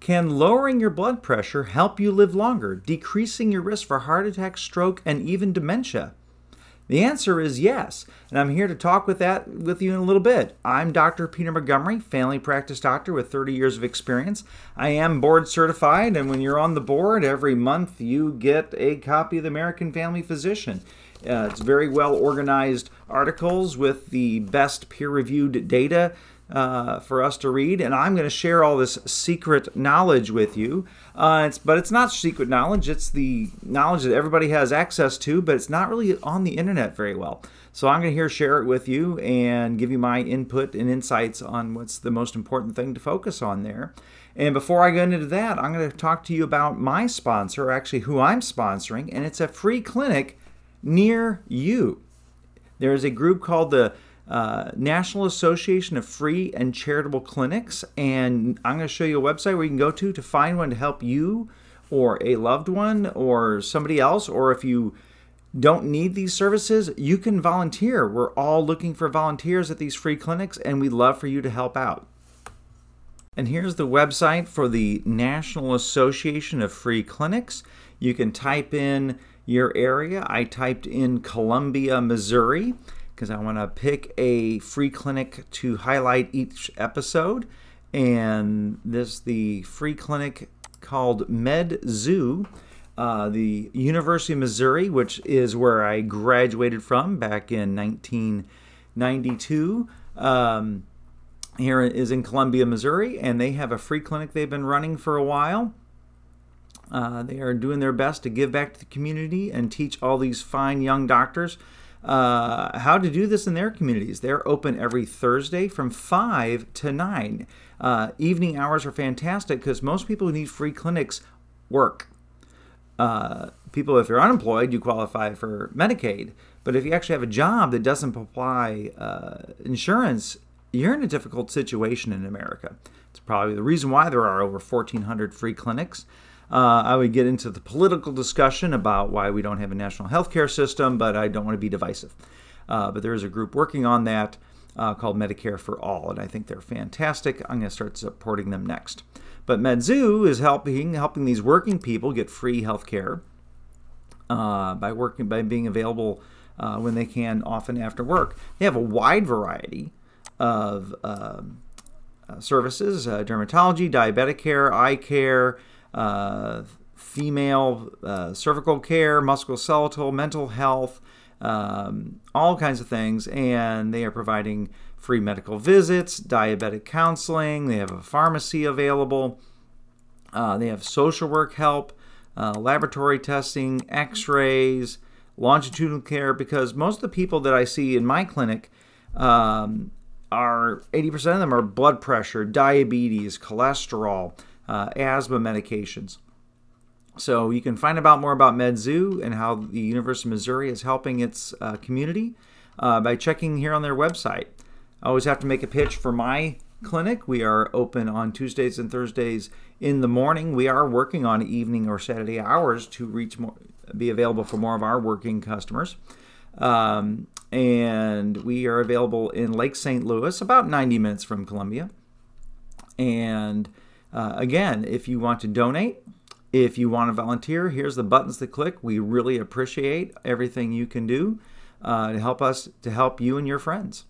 Can lowering your blood pressure help you live longer, decreasing your risk for heart attack, stroke, and even dementia? The answer is yes, and I'm here to talk with you in a little bit. I'm Dr. Peter Montgomery, family practice doctor with 30 years of experience. I am board certified, and when you're on the board, every month you get a copy of the American Family Physician. It's very well organized articles with the best peer-reviewed data for us to read, and I'm going to share all this secret knowledge with you. But it's not secret knowledge. It's the knowledge that everybody has access to, but it's not really on the internet very well. So I'm going to share it with you and give you my input and insights on what's the most important thing to focus on there. And before I go into that, I'm going to talk to you about my sponsor, or actually who I'm sponsoring, and it's a free clinic near you. There is a group called the National Association of Free and Charitable Clinics, and I'm going to show you a website where you can go to find one to help you or a loved one or somebody else, or if you don't need these services, you can volunteer. We're all looking for volunteers at these free clinics, and we'd love for you to help out. And here's the website for the National Association of Free Clinics. You can type in your area. I typed in Columbia, Missouri, because I want to pick a free clinic to highlight each episode. And the free clinic called Medzou, the University of Missouri, which is where I graduated from back in 1992. Here is in Columbia, Missouri, and they have a free clinic they've been running for a while. They are doing their best to give back to the community and teach all these fine young doctors how to do this in their communities. They're open every Thursday from 5 to 9. Evening hours are fantastic because most people who need free clinics work. People, if you're unemployed, you qualify for Medicaid. But if you actually have a job that doesn't apply insurance, you're in a difficult situation in America. It's probably the reason why there are over 1,400 free clinics. I would get into the political discussion about why we don't have a national health care system, but I don't want to be divisive. But there is a group working on that called Medicare for All, and I think they're fantastic. I'm going to start supporting them next. But Medzou is helping these working people get free health care by being available when they can, often after work. They have a wide variety of services: dermatology, diabetic care, eye care, female cervical care, musculoskeletal, mental health, all kinds of things. And they are providing free medical visits, diabetic counseling. They have a pharmacy available. They have social work help, laboratory testing, x-rays, longitudinal care, because most of the people that I see in my clinic are 80% of them are blood pressure, diabetes, cholesterol, asthma medications. So you can find out more about Medzou and how the University of Missouri is helping its community by checking here on their website. I always have to make a pitch for my clinic. We are open on Tuesdays and Thursdays in the morning. We are working on evening or Saturday hours to be available for more of our working customers. And we are available in Lake St. Louis, about 90 minutes from Columbia. And again, if you want to donate, if you want to volunteer, here's the buttons to click. We really appreciate everything you can do to help you and your friends.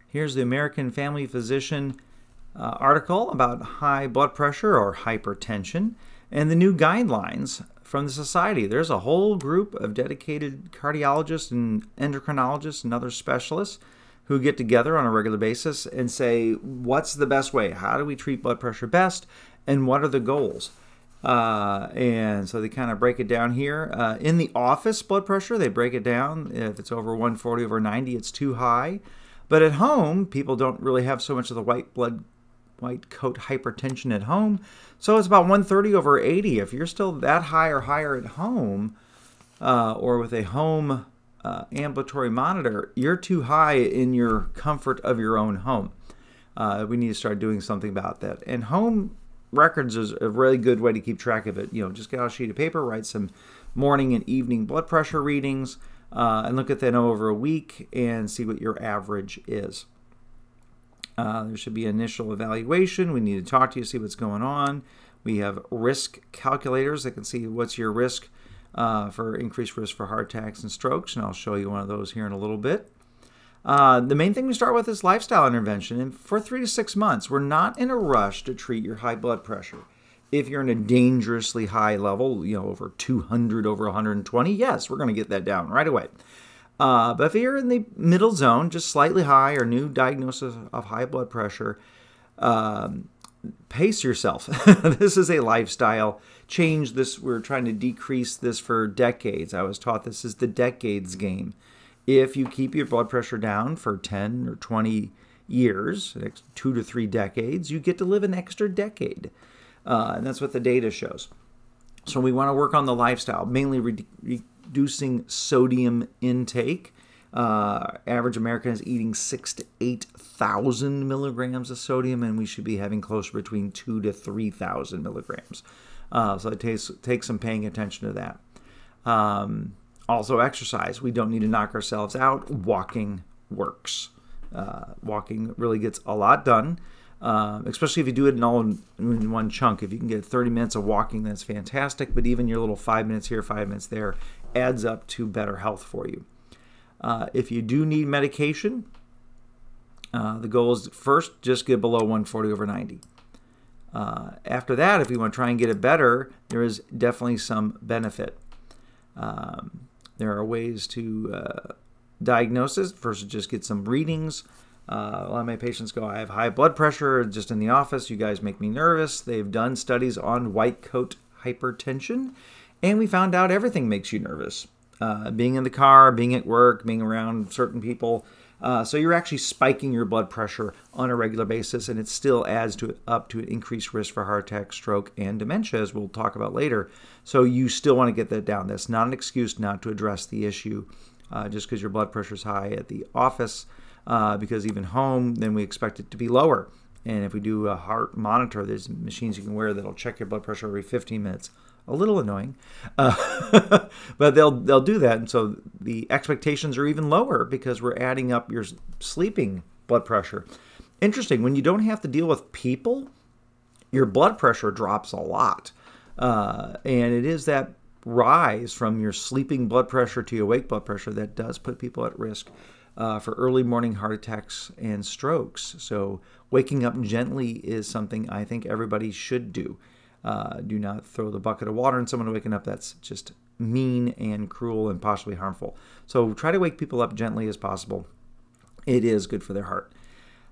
Here's the American Family Physician article about high blood pressure or hypertension and the new guidelines from the society. There's a whole group of dedicated cardiologists and endocrinologists and other specialists who get together on a regular basis and say, what's the best way? How do we treat blood pressure best? And what are the goals? And so they kind of break it down here. In the office blood pressure, they break it down. If it's over 140 over 90, it's too high. But at home, people don't really have so much of the white coat hypertension at home. So it's about 130 over 80. If you're still that high or higher at home, or with a home ambulatory monitor, you're too high in your comfort of your own home. We need to start doing something about that. And home records is a really good way to keep track of it. Just get out a sheet of paper, write some morning and evening blood pressure readings, and look at that over a week and see what your average is. There should be initial evaluation. We need to talk to you, see what's going on. We have risk calculators that can see what's your risk for increased risk for heart attacks and strokes, and I'll show you one of those here in a little bit. The main thing we start with is lifestyle intervention, and for 3 to 6 months, we're not in a rush to treat your high blood pressure. If you're in a dangerously high level, over 200, over 120, yes, we're going to get that down right away. But if you're in the middle zone, just slightly high or new diagnosis of high blood pressure, pace yourself. This is a lifestyle change. We're trying to decrease this for decades. I was taught this is the decades game. If you keep your blood pressure down for 10 or 20 years, 2 to 3 decades, you get to live an extra decade. And that's what the data shows. So we want to work on the lifestyle, mainly reducing sodium intake. Average American is eating 6,000 to 8,000 milligrams of sodium, and we should be having closer between 2,000 to 3,000 milligrams. So it takes some paying attention to that. Also, exercise. We don't need to knock ourselves out. Walking works. Walking really gets a lot done, especially if you do it in one chunk. If you can get 30 minutes of walking, that's fantastic. But even your little 5 minutes here, 5 minutes there adds up to better health for you. If you do need medication, the goal is first just get below 140/90. After that, if you want to try and get it better, there is definitely some benefit. There are ways to diagnose it. First, just get some readings. A lot of my patients go, I have high blood pressure just in the office. You guys make me nervous. They've done studies on white coat hypertension, and we found out everything makes you nervous. Being in the car, being at work, being around certain people. So you're actually spiking your blood pressure on a regular basis, and it still adds up to an increased risk for heart attack, stroke, and dementia, as we'll talk about later. So you still want to get that down. That's not an excuse not to address the issue just because your blood pressure is high at the office, because even home, then we expect it to be lower. And if we do a heart monitor, there's machines you can wear that'll check your blood pressure every 15 minutes. A little annoying, but they'll do that, and so the expectations are even lower because we're adding up your sleeping blood pressure. Interesting, when you don't have to deal with people, your blood pressure drops a lot, and it is that rise from your sleeping blood pressure to your awake blood pressure that does put people at risk for early morning heart attacks and strokes. So waking up gently is something I think everybody should do. Do not throw the bucket of water on someone waking up. That's just mean and cruel and possibly harmful. So try to wake people up gently as possible. It is good for their heart.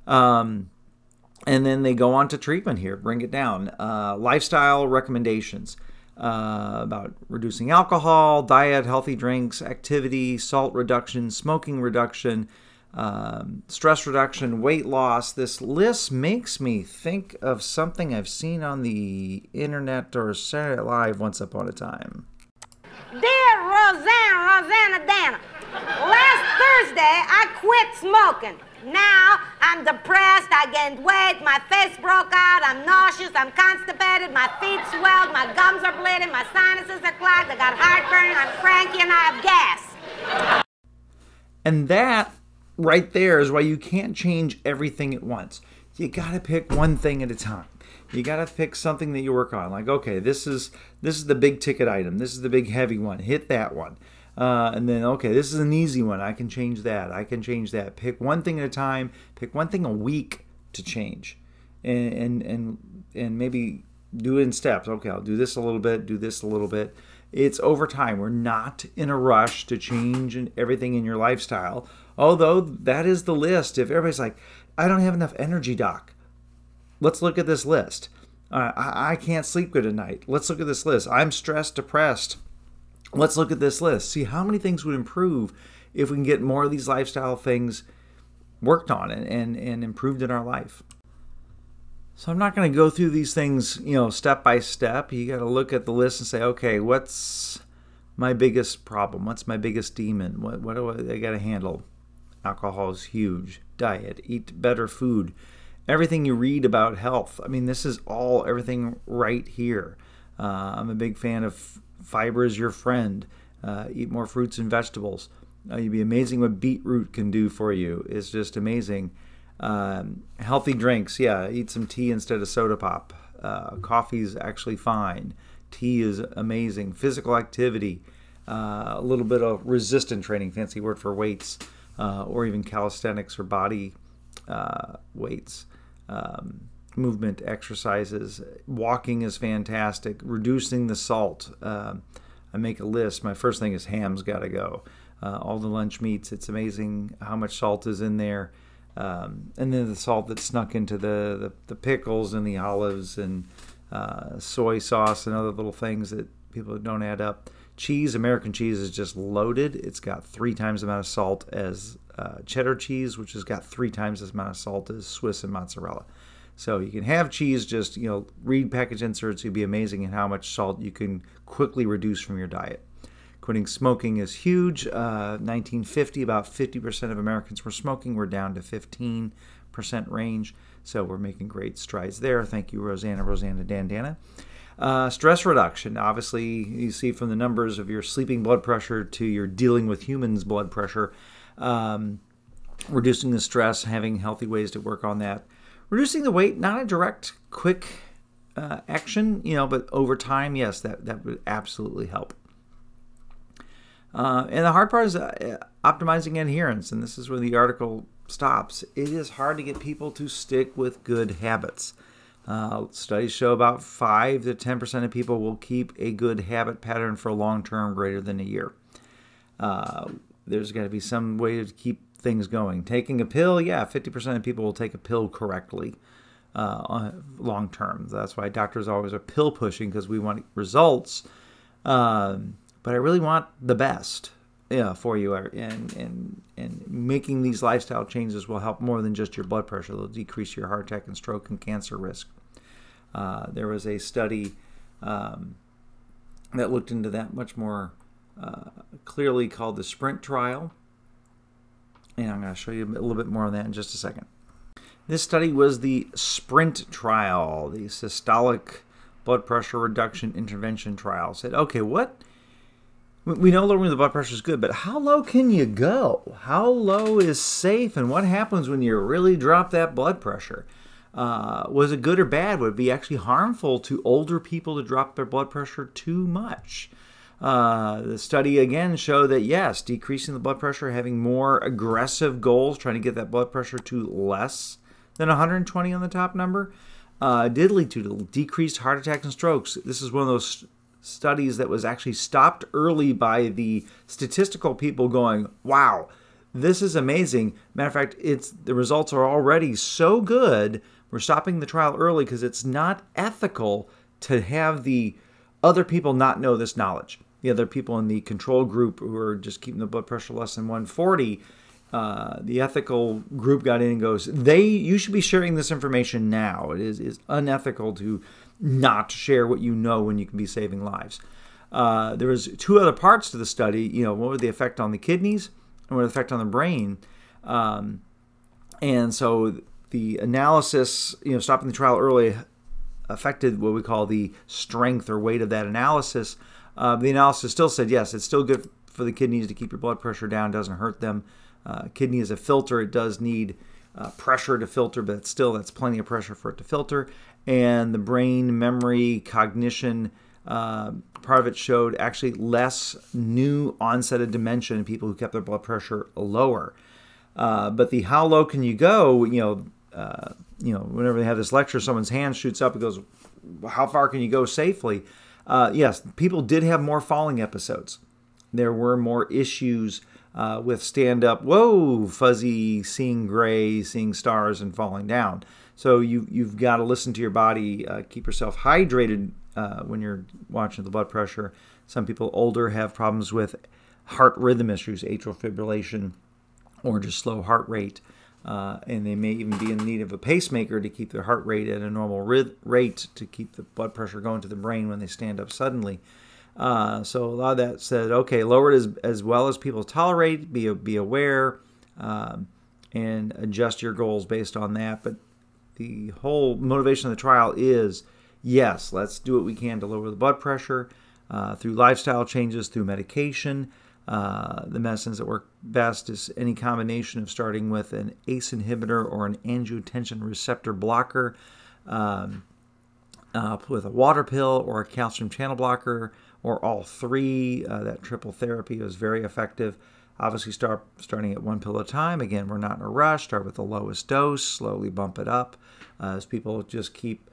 And then they go on to treatment here. Bring it down. Lifestyle recommendations about reducing alcohol, diet, healthy drinks, activity, salt reduction, smoking reduction, stress reduction, weight loss. This list makes me think of something I've seen on the internet or Saturday Night Live once upon a time. Dear Rosanna Dana, last Thursday I quit smoking. Now I'm depressed, I gained weight, my face broke out, I'm nauseous, I'm constipated, my feet swelled, my gums are bleeding, my sinuses are clogged, I got heartburn, I'm cranky, and I have gas. And that right there is why you can't change everything at once. You got to pick one thing at a time. You got to pick something that you work on. Like, okay, this is the big ticket item. This is the big heavy one. Hit that one. And then, okay, this is an easy one. I can change that. I can change that. Pick one thing at a time. Pick one thing a week to change. And maybe do it in steps. Okay, I'll do this a little bit, do this a little bit. It's over time. We're not in a rush to change everything in your lifestyle. Although that is the list. If everybody's like, I don't have enough energy, doc. Let's look at this list. I can't sleep good at night. Let's look at this list. I'm stressed, depressed. Let's look at this list. See how many things would improve if we can get more of these lifestyle things worked on and improved in our life. So I'm not going to go through these things, step by step. You got to look at the list and say, okay, what's my biggest problem? What's my biggest demon? What do I got to handle? Alcohol is huge. Diet, eat better food. Everything you read about health. I mean, this is all everything right here. I'm a big fan of fiber is your friend. Eat more fruits and vegetables. You'd be amazing what beetroot can do for you. It's just amazing. Healthy drinks, yeah, eat some tea instead of soda pop. Coffee's actually fine. Tea is amazing. Physical activity, a little bit of resistance training, fancy word for weights, or even calisthenics or body weights. Movement exercises. Walking is fantastic. Reducing the salt. I make a list. My first thing is ham's got to go. All the lunch meats, it's amazing how much salt is in there. And then the salt that's snuck into the pickles and the olives and soy sauce and other little things that people don't add up. Cheese, American cheese is just loaded. It's got 3 times the amount of salt as cheddar cheese, which has got 3 times the amount of salt as Swiss and mozzarella. So you can have cheese, just read package inserts. You'll be amazing at how much salt you can quickly reduce from your diet. Quitting smoking is huge. 1950, about 50% of Americans were smoking. We're down to 15% range. So we're making great strides there. Thank you, Rosanna, Dandana. Stress reduction. Obviously, you see from the numbers of your sleeping blood pressure to your dealing with humans blood pressure. Reducing the stress, having healthy ways to work on that. Reducing the weight, not a direct, quick action, but over time, yes, that would absolutely help. And the hard part is optimizing adherence, and this is where the article stops. It is hard to get people to stick with good habits. Studies show about 5 to 10% of people will keep a good habit pattern for long term, greater than a year. There's got to be some way to keep things going. Taking a pill, 50% of people will take a pill correctly long term. That's why doctors always are pill pushing, because we want results. But I really want the best for you, and making these lifestyle changes will help more than just your blood pressure. They'll decrease your heart attack and stroke and cancer risk. There was a study that looked into that much more clearly, called the SPRINT trial. And I'm going to show you a little bit more on that in just a second. This study was the SPRINT trial, the systolic blood pressure reduction intervention trial. Said, okay, we know lowering the blood pressure is good, but how low can you go? How low is safe, and what happens when you really drop that blood pressure? Was it good or bad? Would it be actually harmful to older people to drop their blood pressure too much? The study again showed that yes, decreasing the blood pressure, having more aggressive goals, trying to get that blood pressure to less than 120 on the top number, did lead to decreased heart attacks and strokes. This is one of those studies that was actually stopped early by the statistical people going, wow, this is amazing. Matter of fact, the results are already so good, we're stopping the trial early because it's not ethical to have the other people not know this knowledge. The other people in the control group who are just keeping the blood pressure less than 140, the ethical group got in and goes, you should be sharing this information now. It is unethical to not share what you know when you can be saving lives. There was 2 other parts to the study. What was the effect on the kidneys and what was the effect on the brain? And so the analysis, stopping the trial early, affected what we call the strength or weight of that analysis. The analysis still said, yes, it's still good for the kidneys to keep your blood pressure down, doesn't hurt them. Kidney is a filter. It does need pressure to filter, but that's plenty of pressure for it to filter. And the brain, memory, cognition, part of it showed actually less new onset of dementia in people who kept their blood pressure lower. But the how low can you go, whenever they have this lecture, someone's hand shoots up and goes, how far can you go safely? Yes, people did have more falling episodes. There were more issues with stand-up, fuzzy, seeing gray, seeing stars, and falling down. So you've got to listen to your body, keep yourself hydrated when you're watching the blood pressure. Some people older have problems with heart rhythm issues, atrial fibrillation, or just slow heart rate. And they may even be in need of a pacemaker to keep their heart rate at a normal rate to keep the blood pressure going to the brain when they stand up suddenly. So a lot of that said, okay, lower it as well as people tolerate, be aware, and adjust your goals based on that. But the whole motivation of the trial is, yes, let's do what we can to lower the blood pressure through lifestyle changes, through medication. The medicines that work best is any combination of starting with an ACE inhibitor or an angiotensin receptor blocker. with a water pill or a calcium channel blocker or all three. That triple therapy was very effective. Obviously, starting at one pill at a time. Again, we're not in a rush. Start with the lowest dose, slowly bump it up as people just keep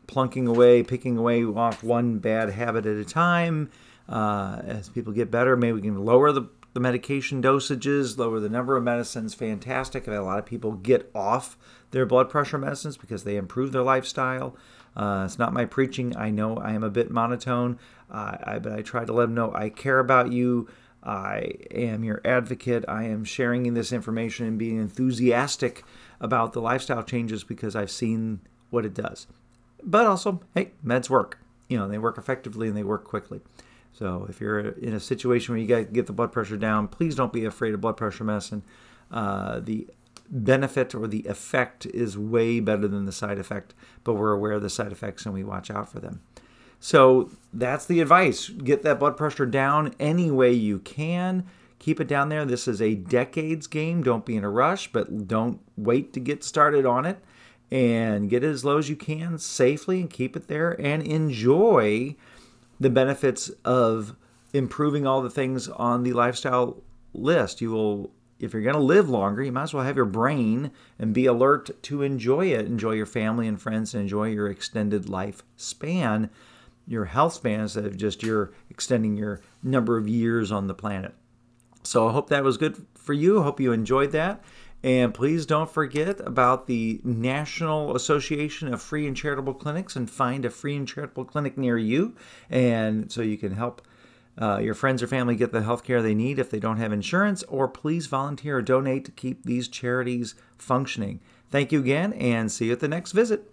plunking away, picking away off one bad habit at a time. As people get better, maybe we can lower the medication dosages, lower the number of medicines. Fantastic. I've had a lot of people get off their blood pressure medicines because they improve their lifestyle. It's not my preaching. I know I am a bit monotone, but I try to let them know I care about you. I am your advocate. I am sharing this information and being enthusiastic about the lifestyle changes because I've seen what it does. But also, hey, meds work. They work effectively and they work quickly. So if you're in a situation where you got to get the blood pressure down, please don't be afraid of blood pressure medicine. The benefit or the effect is way better than the side effect, but we're aware of the side effects and we watch out for them. So that's the advice. Get that blood pressure down any way you can. Keep it down there. This is a decades game. Don't be in a rush, but don't wait to get started on it. And get it as low as you can safely and keep it there and enjoy the benefits of improving all the things on the lifestyle list. You will, if you're going to live longer, you might as well have your brain and be alert to enjoy it. Enjoy your family and friends and enjoy your extended life span, your health span, instead of just your extending your number of years on the planet. So I hope that was good for you. I hope you enjoyed that. And please don't forget about the National Association of Free and Charitable Clinics and find a free and charitable clinic near you. And so you can help your friends or family get the health care they need if they don't have insurance, or please volunteer or donate to keep these charities functioning. Thank you again and see you at the next visit.